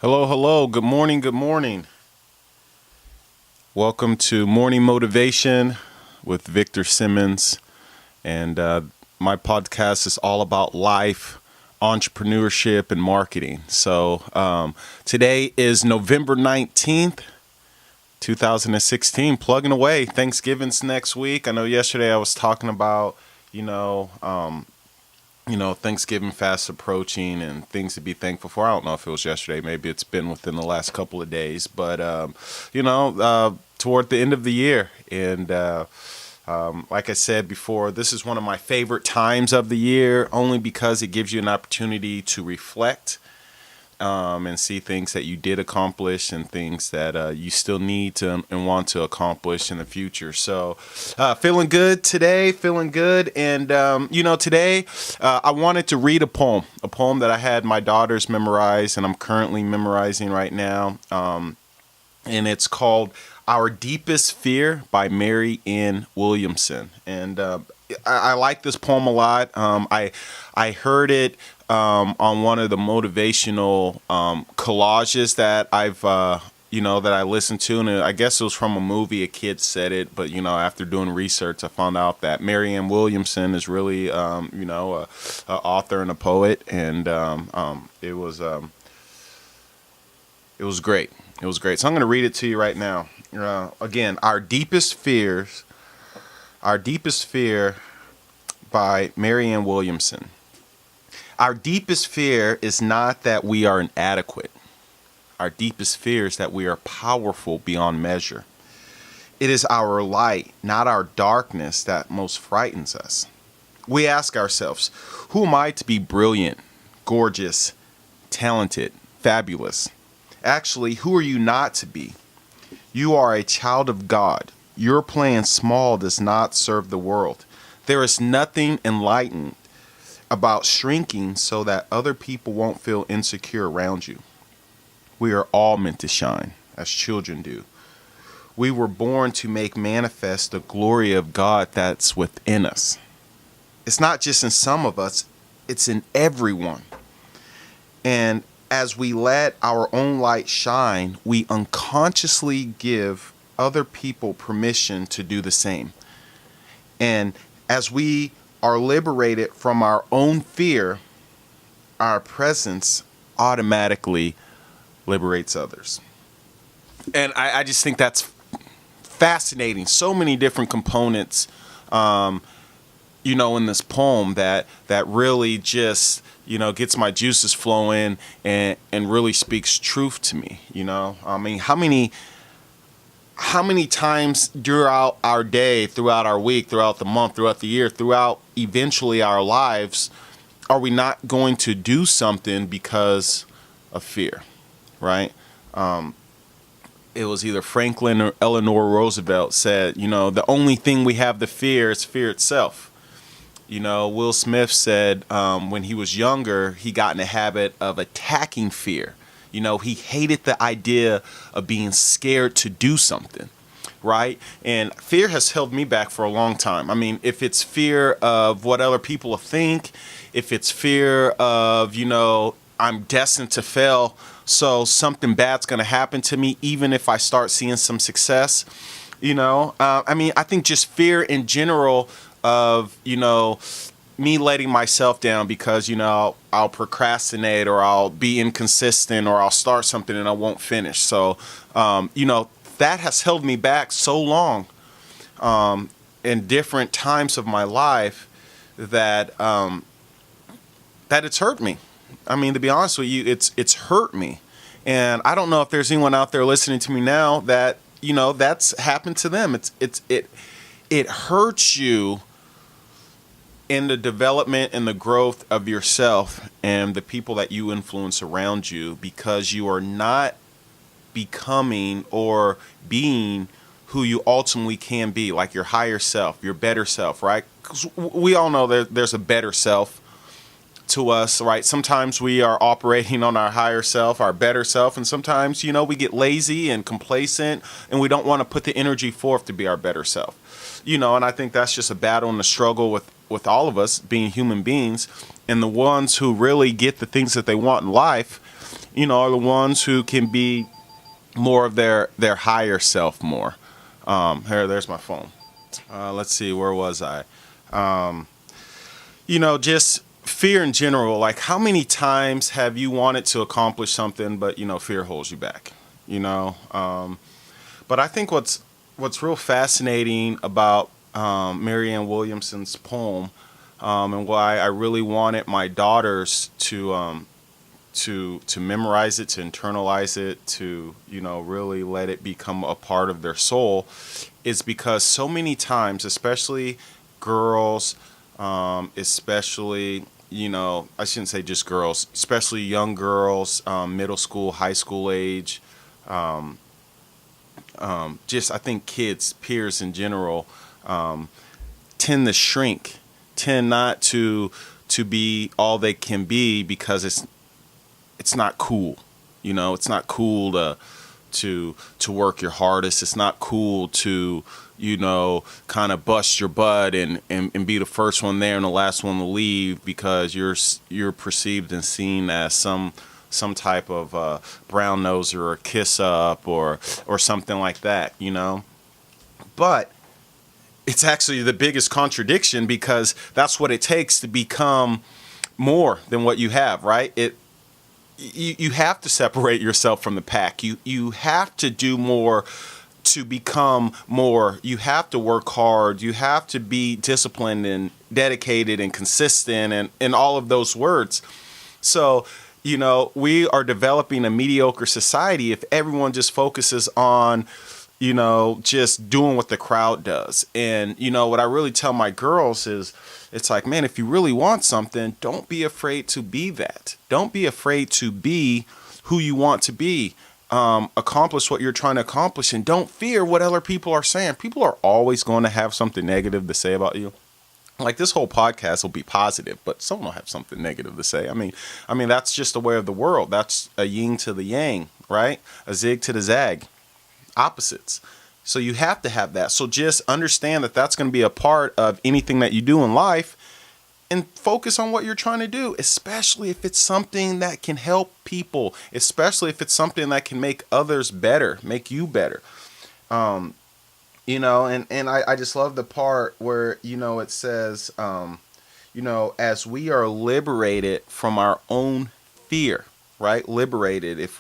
Hello, hello. Good morning. Good morning. Welcome to Morning Motivation with Victor Simmons. And my podcast is all about life, entrepreneurship, and marketing. So today is November 19th, 2016. Plugging away. Thanksgiving's next week. I know yesterday I was talking about, Thanksgiving fast approaching and things to be thankful for. I don't know if it was yesterday. Maybe it's been within the last couple of days. But, toward the end of the year. And like I said before, this is one of my favorite times of the year only because it gives you an opportunity to reflect and see things that you did accomplish and things that you still need to and want to accomplish in the future. So, feeling good today, feeling good. And, today I wanted to read a poem that I had my daughters memorize and I'm currently memorizing right now. And it's called Our Deepest Fear by Mary Ann Williamson. And I like this poem a lot. I heard it on one of the motivational collages that that I listened to, and I guess it was from a movie. A kid said it, but after doing research, I found out that Mary Ann Williamson is really a author and a poet, and it was great. It was great. So I'm going to read it to you right now. Again, Our Deepest Fears. Our Deepest Fear by Mary Ann Williamson. Our deepest fear is not that we are inadequate. Our deepest fear is that we are powerful beyond measure. It is our light, not our darkness, that most frightens us. We ask ourselves, who am I to be brilliant, gorgeous, talented, fabulous? Actually, who are you not to be? You are a child of God. Your playing small does not serve the world. There is nothing enlightened about shrinking so that other people won't feel insecure around you. We are all meant to shine, as children do. We were born to make manifest the glory of God that's within us. It's not just in some of us, it's in everyone. And as we let our own light shine, we unconsciously give other people permission to do the same. And as we are liberated from our own fear, our presence automatically liberates others. And I just think that's fascinating. So many different components, in this poem that really just, gets my juices flowing and really speaks truth to me. I mean, how many times throughout our day, throughout our week, throughout the month, throughout the year, throughout eventually our lives, are we not going to do something because of fear, right? It was either Franklin or Eleanor Roosevelt said, the only thing we have to fear is fear itself. Will Smith said when he was younger, he got in the habit of attacking fear. He hated the idea of being scared to do something, right? And fear has held me back for a long time. I mean, if it's fear of what other people will think, if it's fear of, I'm destined to fail, so something bad's going to happen to me, even if I start seeing some success, I think just fear in general of, me letting myself down because, I'll procrastinate or I'll be inconsistent or I'll start something and I won't finish. So, that has held me back so long in different times of my life that that it's hurt me. I mean, to be honest with you, it's hurt me. And I don't know if there's anyone out there listening to me now that, that's happened to them. It hurts you in the development and the growth of yourself and the people that you influence around you because you are not becoming or being who you ultimately can be, like your higher self, your better self, right? 'Cause we all know there's a better self to us, right? Sometimes we are operating on our higher self, our better self, and sometimes, we get lazy and complacent and we don't want to put the energy forth to be our better self. And I think that's just a battle and a struggle with all of us being human beings. And the ones who really get the things that they want in life, are the ones who can be more of their higher self more. There's my phone. Let's see, where was I? Just fear in general. Like, how many times have you wanted to accomplish something, but fear holds you back? But I think what's real fascinating about Marianne Williamson's poem, and why I really wanted my daughters to memorize it, to internalize it, to really let it become a part of their soul, is because so many times, especially girls, especially I shouldn't say just girls, especially young girls, middle school, high school age, just I think kids, peers in general, tend to shrink, tend not to be all they can be because it's not cool. It's not cool to work your hardest. It's not cool to kind of bust your butt and be the first one there and the last one to leave because you're perceived and seen as some type of brown noser or kiss up or something like that. But it's actually the biggest contradiction, because that's what it takes to become more than what you have, right? You have to separate yourself from the pack. You have to do more to become more. You have to work hard. You have to be disciplined and dedicated and consistent and all of those words. So, we are developing a mediocre society if everyone just focuses on, just doing what the crowd does. And, what I really tell my girls is, it's like, man, if you really want something, don't be afraid to be that. Don't be afraid to be who you want to be. Accomplish what you're trying to accomplish, and don't fear what other people are saying. People are always going to have something negative to say about you. Like, this whole podcast will be positive, but someone will have something negative to say. I mean, that's just the way of the world. That's a yin to the yang, right? A zig to the zag. Opposites. So you have to have that. So just understand that that's going to be a part of anything that you do in life, and focus on what you're trying to do, especially if it's something that can help people, especially if it's something that can make others better, make you better. And I just love the part where, it says, as we are liberated from our own fear, right? Liberated,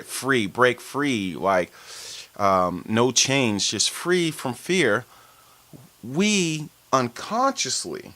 free, break free, like, no change, just free from fear, we unconsciously,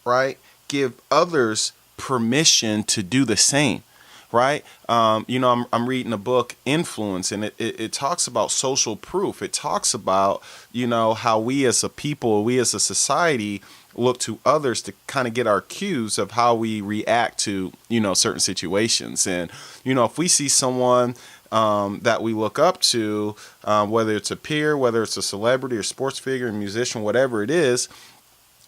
right, give others permission to do the same, right? I'm reading a book, Influence, and it talks about social proof. It talks about, how we as a people, we as a society look to others to kind of get our cues of how we react to, certain situations. And, if we see someone that we look up to, whether it's a peer, whether it's a celebrity or sports figure, a musician, whatever it is,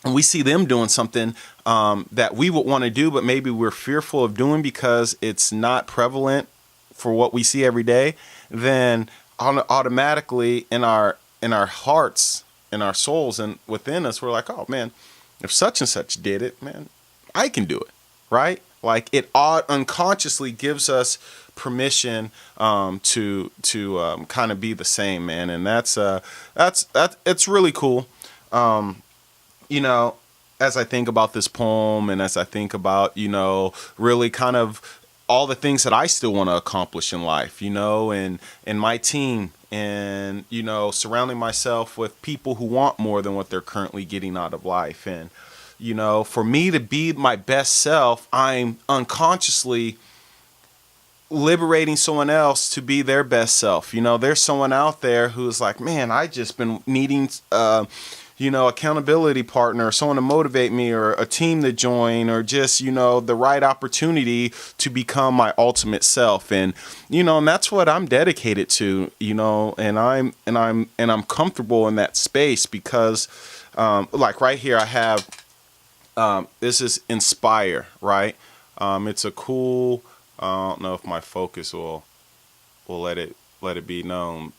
and we see them doing something that we would want to do, but maybe we're fearful of doing because it's not prevalent for what we see every day, then automatically in our hearts, in our souls, and within us, we're like, oh man, if such and such did it, man, I can do it, right? Like, it unconsciously gives us permission to kind of be the same, man, and that's it's really cool. As I think about this poem, and as I think about, really kind of all the things that I still want to accomplish in life, and my team, and, surrounding myself with people who want more than what they're currently getting out of life. And, for me to be my best self, I'm unconsciously liberating someone else to be their best self. There's someone out there who's like, man, I just been needing, accountability partner, someone to motivate me, or a team to join, or just, the right opportunity to become my ultimate self. And, and that's what I'm dedicated to, and I'm comfortable in that space because, like right here, I have, this is Inspire, right? It's a cool, I don't know if my focus will let it be known.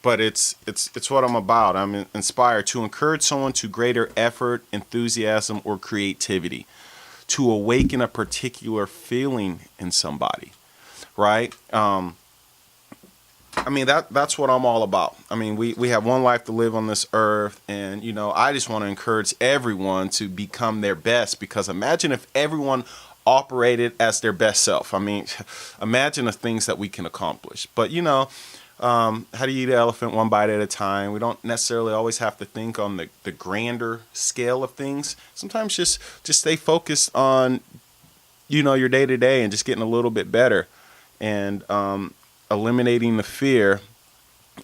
But it's what I'm about. I'm inspired to encourage someone to greater effort, enthusiasm, or creativity, to awaken a particular feeling in somebody, right? I mean, that's what I'm all about. I mean, we have one life to live on this earth, and I just want to encourage everyone to become their best, because imagine if everyone operated as their best self. I mean, imagine the things that we can accomplish. But how do you eat an elephant one bite at a time? We don't necessarily always have to think on the grander scale of things. Sometimes just stay focused on your day to day and just getting a little bit better, and eliminating the fear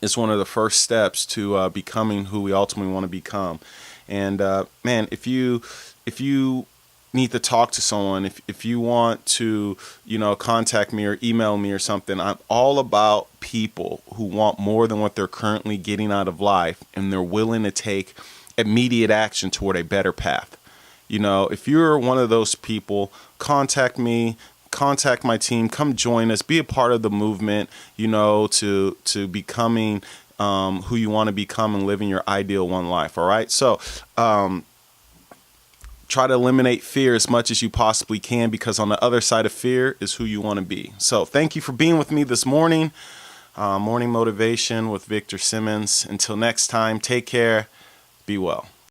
is one of the first steps to becoming who we ultimately want to become. And man, if you need to talk to someone, if you want to contact me or email me or something, I'm all about people who want more than what they're currently getting out of life, and they're willing to take immediate action toward a better path. If you're one of those people, contact me, contact my team, come join us, be a part of the movement, to becoming who you want to become and living your ideal one life. All right. So try to eliminate fear as much as you possibly can, because on the other side of fear is who you want to be. So thank you for being with me this morning. Morning Motivation with Victor Simmons. Until next time, take care. Be well.